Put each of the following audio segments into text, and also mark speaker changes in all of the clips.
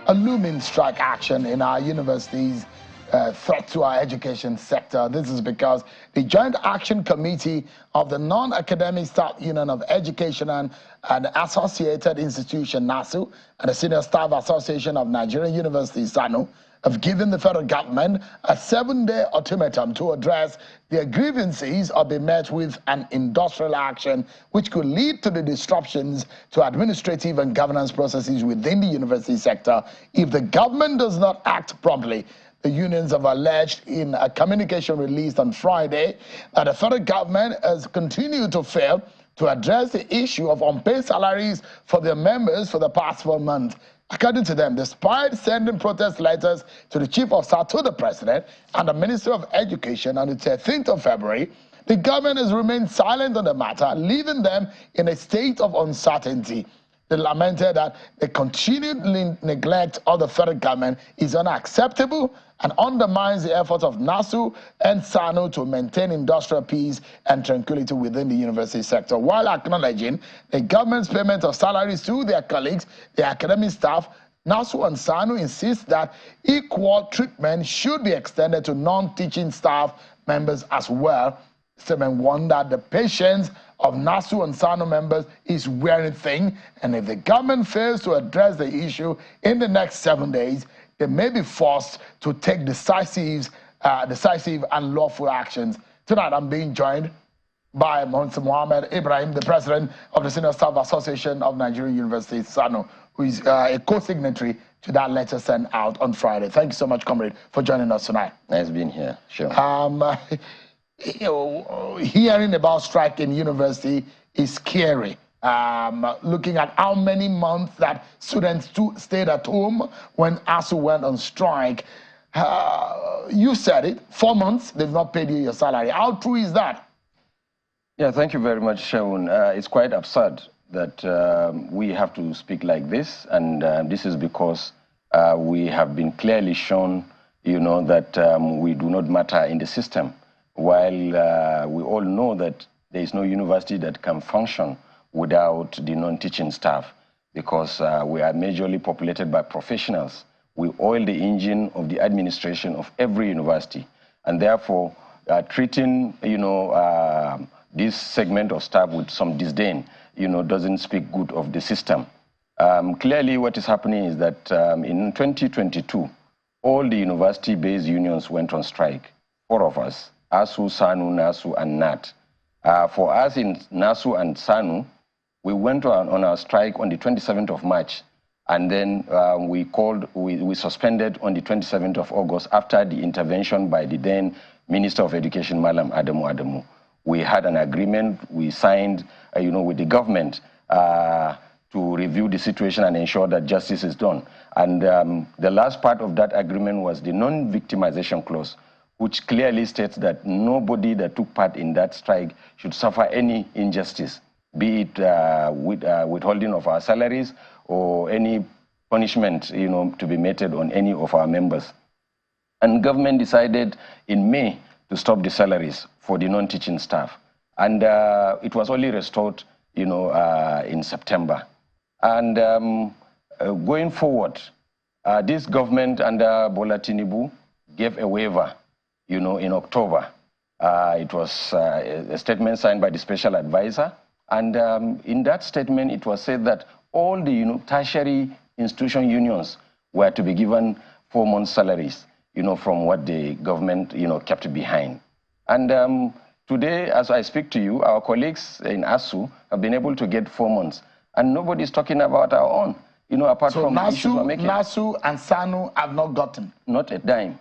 Speaker 1: a looming strike action in our universities, threat to our education sector. This is because the Joint Action Committee of the Non-Academic Staff Union of Education and Associated Institution, NASU, and the Senior Staff Association of Nigerian Universities, SANU, have given the federal government a 7-day ultimatum to address their grievances or be met with an industrial action which could lead to the disruptions to administrative and governance processes within the university sector if the government does not act promptly. The unions have alleged in a communication released on Friday that the federal government has continued to fail to address the issue of unpaid salaries for their members for the past 4 months. According to them, despite sending protest letters to the Chief of Staff, to the President, and the Minister of Education on the 13th of February, the government has remained silent on the matter, leaving them in a state of uncertainty. They lamented that the continued neglect of the federal government is unacceptable and undermines the efforts of NASU and SANU to maintain industrial peace and tranquility within the university sector, while acknowledging the government's payment of salaries to their colleagues, the academic staff. NASU and SANU insist that equal treatment should be extended to non-teaching staff members as well. Statement one that the patience of NASU and SANU members is wearing thin, and if the government fails to address the issue in the next 7 days, they may be forced to take decisive and lawful actions. Tonight, I'm being joined by Mr. Mohammed Ibrahim, the president of the Senior Staff Association of Nigerian Universities, SANU, who is a co-signatory to that letter sent out on Friday. Thank you so much, comrade, for joining us tonight.
Speaker 2: Nice being here. Sure.
Speaker 1: Hearing about strike in university is scary. Looking at how many months that students stayed at home when ASU went on strike. You said it, 4 months, they've not paid you your salary. How true is that?
Speaker 2: Yeah, thank you very much, Shaun. It's quite absurd that we have to speak like this, and this is because we have been clearly shown, that we do not matter in the system. While we all know that there is no university that can function without the non-teaching staff, because we are majorly populated by professionals. We oil the engine of the administration of every university, and therefore treating this segment of staff with some disdain doesn't speak good of the system. Clearly what is happening is that in 2022 all the university-based unions went on strike, 4 of us: ASU, SANU, NASU, and NAT. For us in NASU and SANU, we went on our strike on the 27th of March, and then we suspended on the 27th of August after the intervention by the then Minister of Education, Malam Adamu. We had an agreement we signed, with the government to review the situation and ensure that justice is done. And the last part of that agreement was the non-victimization clause, which clearly states that nobody that took part in that strike should suffer any injustice, be it withholding of our salaries or any punishment, to be meted on any of our members. And government decided in May to stop the salaries for the non-teaching staff. And it was only restored, in September. And going forward, this government under Bola Tinubu gave a waiver in October. It was a statement signed by the special advisor. And in that statement, it was said that all the tertiary institution unions were to be given 4 months' salaries, from what the government, kept behind. And today, as I speak to you, our colleagues in ASU have been able to get 4 months. And nobody's talking about our own, apart from the issues we're making.
Speaker 1: NASU and SANU have not gotten?
Speaker 2: Not a dime.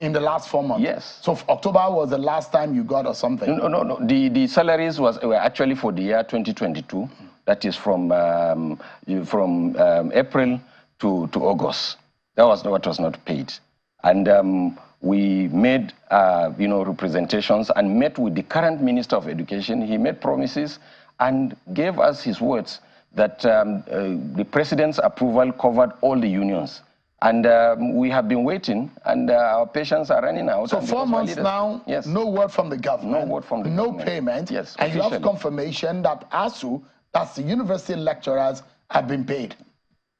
Speaker 1: In the last 4 months?
Speaker 2: Yes.
Speaker 1: So October was the last time you got or something?
Speaker 2: No. The salaries were actually for the year 2022. That is from April to August. That was what was not paid. And we made, representations and met with the current Minister of Education. He made promises and gave us his words that the President's approval covered all the unions. And we have been waiting, and our patients are running out.
Speaker 1: So 4 months now, yes. No word from the government.
Speaker 2: No word from the government.
Speaker 1: No payment.
Speaker 2: Yes,
Speaker 1: and you have confirmation that ASU, that's the university lecturers, have been paid.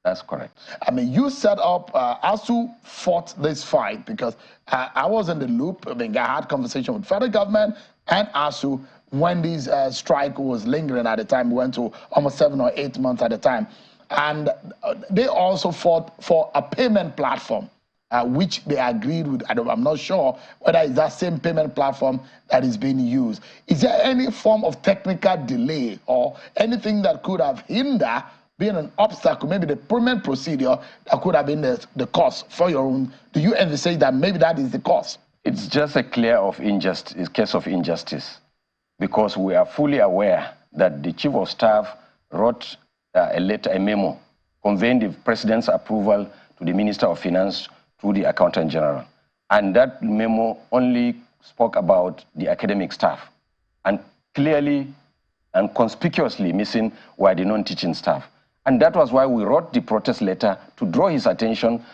Speaker 2: That's correct.
Speaker 1: I mean, you set up, ASU fought this fight because I was in the loop. I mean, I had conversation with federal government and ASU when this strike was lingering at the time. We went to almost 7 or 8 months at the time. And they also fought for a payment platform, which they agreed with. I'm not sure whether it's that same payment platform that is being used. Is there any form of technical delay or anything that could have hindered being an obstacle, maybe the payment procedure that could have been the cause for your own? Do you envisage that maybe that is the cause?
Speaker 2: It's just a case of injustice, because we are fully aware that the Chief of Staff wrote a memo conveying the President's approval to the Minister of Finance through the Accountant General. And that memo only spoke about the academic staff, and clearly and conspicuously missing were the non-teaching staff. And that was why we wrote the protest letter to draw his attention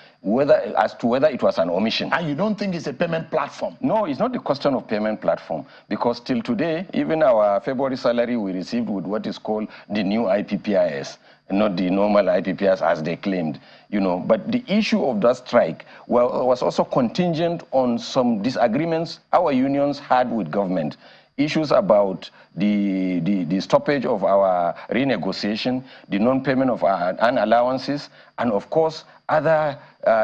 Speaker 2: as to whether it was an omission.
Speaker 1: And you don't think it's a payment platform?
Speaker 2: No, it's not the question of payment platform, because till today, even our February salary we received with what is called the new IPPIS, not the normal IPPIS as they claimed, you know. But the issue of that strike was also contingent on some disagreements our unions had with government. Issues about the stoppage of our renegotiation, the non-payment of our allowances, and of course other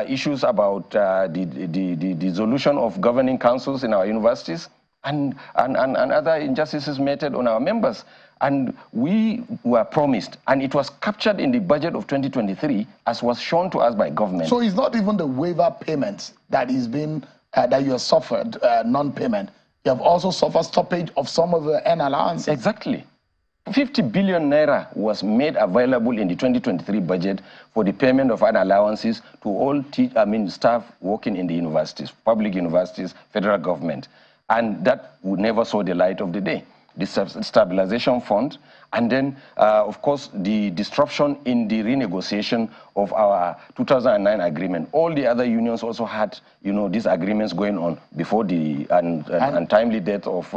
Speaker 2: issues about the dissolution of governing councils in our universities, and other injustices meted on our members. And we were promised, and it was captured in the budget of 2023 as was shown to us by government.
Speaker 1: So it's not even the waiver payments that is being that you have suffered non-payment. You have also suffered stoppage of some of the allowances.
Speaker 2: Exactly. 50 billion naira was made available in the 2023 budget for the payment of allowances to all staff working in the universities, public universities, federal government. And that would never saw the light of the day. The stabilization fund, and then, of course, the disruption in the renegotiation of our 2009 agreement. All the other unions also had, you know, these agreements going on before the untimely death of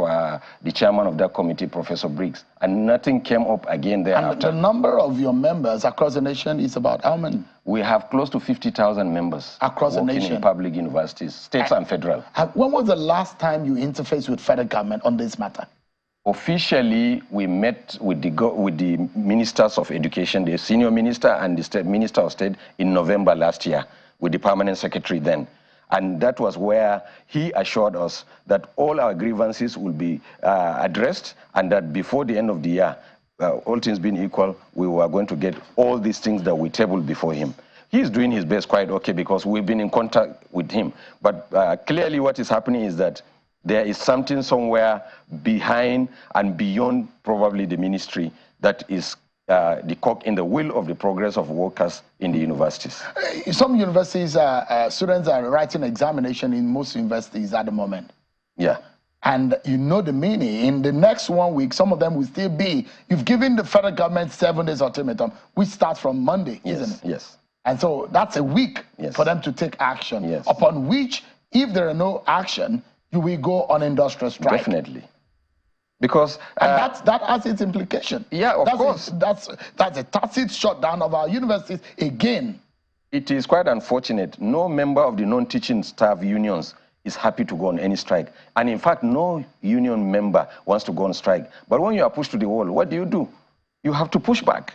Speaker 2: the chairman of that committee, Professor Briggs, and nothing came up again thereafter.
Speaker 1: And the number of your members across the nation is about how many?
Speaker 2: We have close to 50,000 members
Speaker 1: across the nation
Speaker 2: in public universities, states and federal.
Speaker 1: When was the last time you interfaced with federal government on this matter?
Speaker 2: Officially, we met with the ministers of education, the senior minister and the state minister of state, in November last year, with the permanent secretary then. And that was where he assured us that all our grievances will be addressed, and that before the end of the year, all things being equal, we were going to get all these things that we tabled before him. He's doing his best quite okay, because we've been in contact with him. But clearly what is happening is that there is something somewhere behind and beyond probably the ministry that is the cock in the wheel of the progress of workers in the universities.
Speaker 1: Some universities, students are writing examination in most universities at the moment.
Speaker 2: Yeah.
Speaker 1: And you know the meaning. In the next 1 week, some of them will still be. You've given the federal government 7 days ultimatum, which starts from Monday, isn't it?
Speaker 2: Yes.
Speaker 1: And so that's a week for them to take action.
Speaker 2: Yes.
Speaker 1: Upon which, if there are no action, you will go on industrial strike.
Speaker 2: Definitely. Because
Speaker 1: and that has its implication.
Speaker 2: Yeah, of course.
Speaker 1: That's a tacit shutdown of our universities again.
Speaker 2: It is quite unfortunate. No member of the non-teaching staff unions is happy to go on any strike. And in fact, no union member wants to go on strike. But when you are pushed to the wall, what do? You have to push back.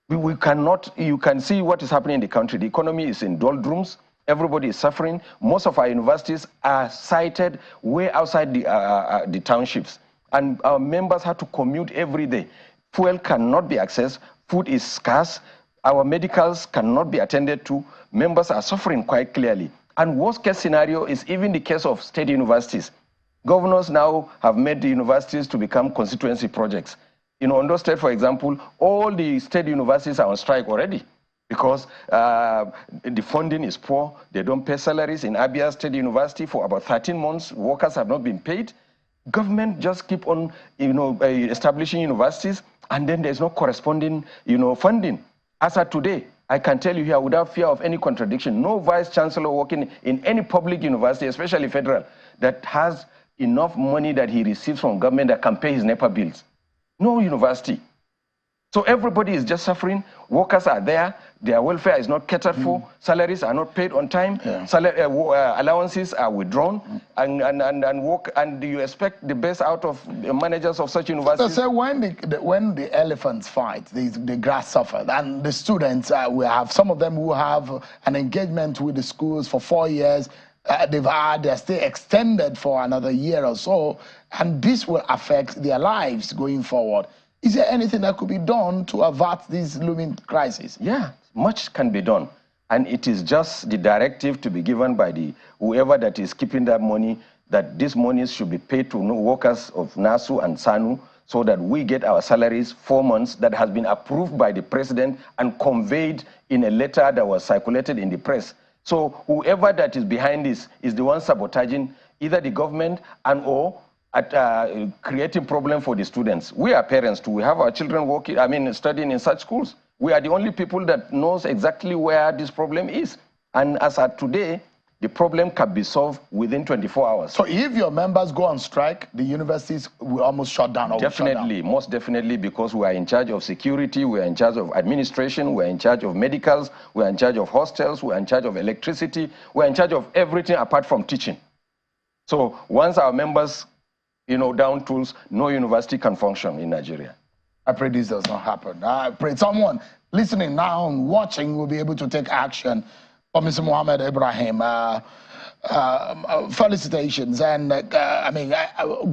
Speaker 2: We cannot, you can see what is happening in the country. The economy is in doldrums. Everybody is suffering. Most of our universities are sited way outside the townships. And our members have to commute every day. Fuel cannot be accessed. Food is scarce. Our medicals cannot be attended to. Members are suffering quite clearly. And worst case scenario is even the case of state universities. Governors now have made the universities to become constituency projects. In Ondo State, for example, all the state universities are on strike already, because the funding is poor. They don't pay salaries. In Abia State University, for about 13 months, workers have not been paid. Government just keep on, establishing universities, and then there's no corresponding, funding. As of today, I can tell you here, without fear of any contradiction, no vice chancellor working in any public university, especially federal, that has enough money that he receives from government that can pay his NEPA bills. No university. So everybody is just suffering. Workers are there. their welfare is not catered for, salaries are not paid on time, allowances are withdrawn, and you expect the best out of the managers of such universities?
Speaker 1: So when the elephants fight, the grass suffers, and the students, we have some of them who have an engagement with the schools for 4 years, they're still extended for another year or so, and this will affect their lives going forward. Is there anything that could be done to avert this looming crisis?
Speaker 2: Yeah, much can be done. And it is just the directive to be given by whoever that is keeping that money, that these monies should be paid to workers of NASU and SANU, so that we get our salaries 4 months, that has been approved by the president and conveyed in a letter that was circulated in the press. So whoever that is behind this is the one sabotaging either the government and or creating problem for the students. We are parents too. We have our children studying in such schools. We are the only people that knows exactly where this problem is. And as of today, the problem can be solved within 24 hours.
Speaker 1: So if your members go on strike, the universities will almost shut down?
Speaker 2: Definitely, most definitely, because we are in charge of security, we are in charge of administration, we are in charge of medicals, we are in charge of hostels, we are in charge of electricity, we are in charge of everything apart from teaching. So once our members down tools, no university can function in Nigeria.
Speaker 1: I pray this does not happen. I pray someone listening now and watching will be able to take action. For Mr. Mohammed Ibrahim, felicitations and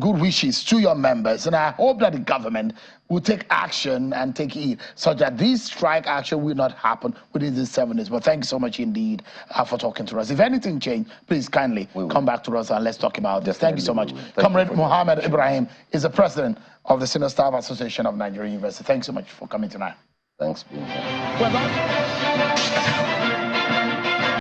Speaker 1: good wishes to your members. And I hope that the government will take action and take heed so that this strike action will not happen within these 7 days. But thank you so much indeed for talking to us. If anything changed, please kindly come back to us and let's talk about this. Thank you so much. Comrade Mohammed Ibrahim is the president of the Senior Staff Association of Nigerian University. Thanks so much for coming tonight.
Speaker 2: Thanks.